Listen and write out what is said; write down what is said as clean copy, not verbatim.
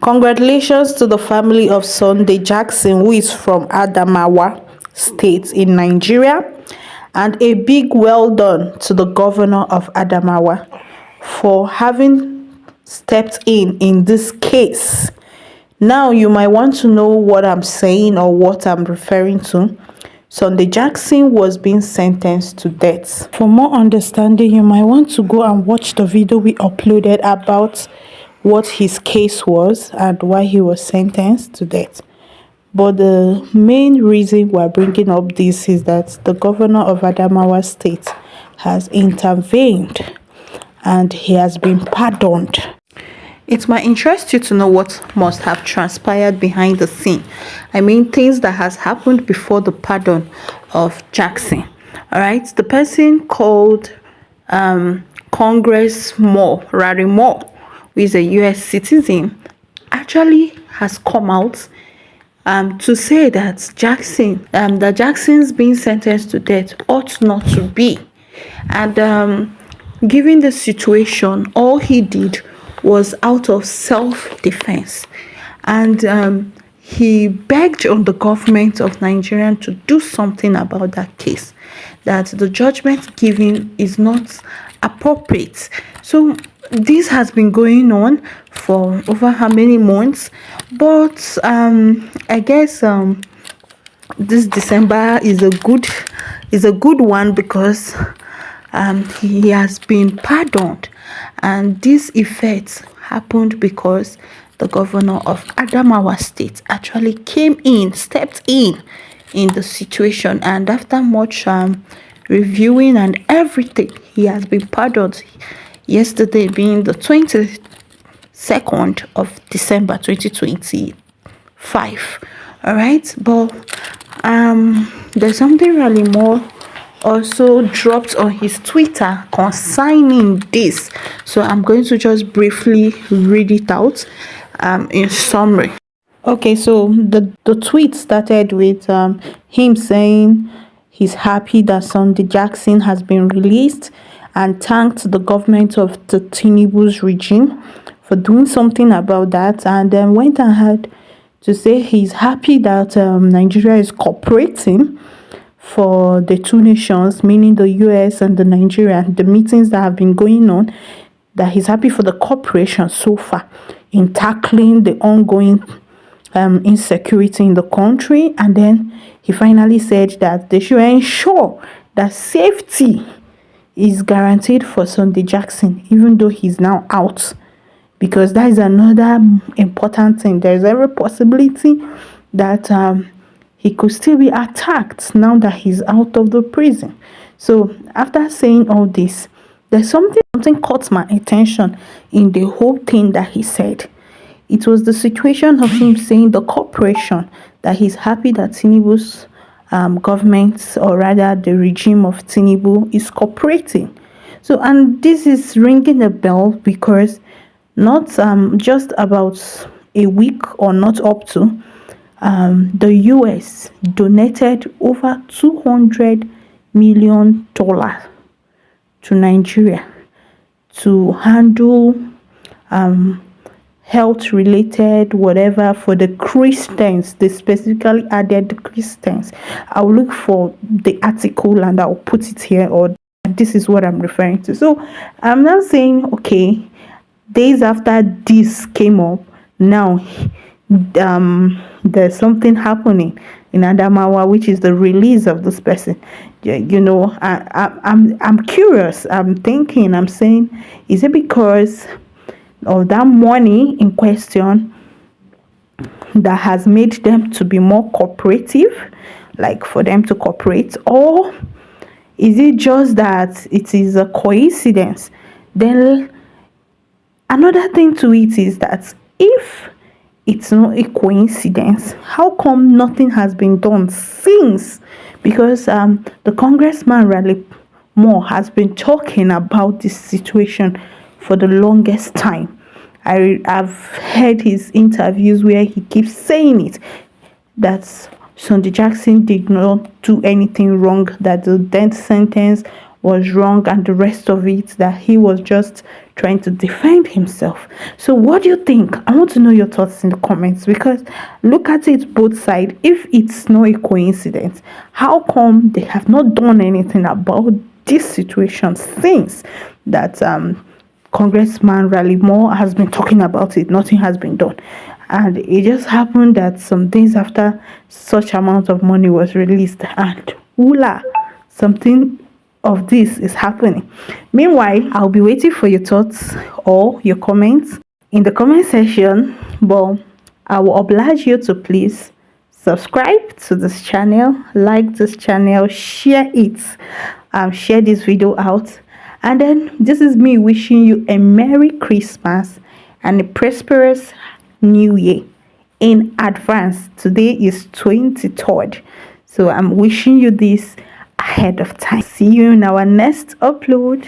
Congratulations to the family of Sunday Jackson, who is from Adamawa State in Nigeria, and a big well done to the governor of Adamawa for having stepped in this case. Now, you might want to know what I'm saying or what I'm referring to. Sunday Jackson was being sentenced to death. For more understanding, you might want to go and watch the video we uploaded about what his case was and why he was sentenced to death. But the main reason we're bringing up this is that the governor of Adamawa State has intervened and he has been pardoned. It might interest you to know what must have transpired behind the scene. I mean, things that has happened before the pardon of Jackson. All right, the person called Congress Moore, Rary Moore, who is a U.S. citizen, actually has come out to say that Jackson's being sentenced to death ought not to be. And given the situation, all he did was out of self-defense, and he begged on the government of Nigeria to do something about that case, that the judgment given is not appropriate. So this has been going on for over how many months, but I guess this December is a good one because he has been pardoned, and this effect happened because the governor of Adamawa State actually stepped in the situation, and after much reviewing and everything, he has been pardoned. Yesterday being the 22nd of December 2025. All right, but there's something really more also dropped on his Twitter concerning this, so I'm going to just briefly read it out in summary. Okay, so the tweet started with him saying he's happy that Sunday Jackson has been released and thanked the government of the Tinubu's regime for doing something about that, and then went ahead to say he's happy that Nigeria is cooperating for the two nations, meaning the US and the Nigeria, the meetings that have been going on, that he's happy for the cooperation so far in tackling the ongoing insecurity in the country. And then he finally said that they should ensure that safety is guaranteed for Sunday Jackson, even though he's now out, because that is another important thing. There's every possibility that he could still be attacked now that he's out of the prison. So after saying all this, there's something caught my attention in the whole thing that he said. It was the situation of him saying the cooperation, that he's happy that Tinubu's government, or rather the regime of Tinubu, is cooperating. So, and this is ringing a bell because not just about a week or not up to, the US donated over $200 million to Nigeria to handle health related whatever for the Christians. They specifically added Christians. I'll look for the article and I'll put it here, or this is what I'm referring to. So I'm not saying, okay, days after this came up, now there's something happening in Adamawa, which is the release of this person. I'm curious. I'm thinking. I'm saying, is it because of that money in question that has made them to be more cooperative, like for them to cooperate, or is it just that it is a coincidence? Then another thing to it is that if it's not a coincidence, how come nothing has been done since? Because the Congressman Rally Moore has been talking about this situation for the longest time. I've heard his interviews where he keeps saying it, that Sunday Jackson did not do anything wrong, that the death sentence was wrong, and the rest of it, that he was just trying to defend himself. So what do you think? I want to know your thoughts in the comments, because look at it both sides. If it's not a coincidence, how come they have not done anything about this situation since that Congressman Raleigh Moore has been talking about it? Nothing has been done. And it just happened that some days after such amount of money was released, and voila, something of this is happening. Meanwhile, I'll be waiting for your thoughts or your comments in the comment section. But I will oblige you to please subscribe to this channel, like this channel, share it, share this video out. And then this is me wishing you a Merry Christmas and a prosperous New Year in advance. Today is 23rd, so I'm wishing you this ahead of time. See you in our next upload.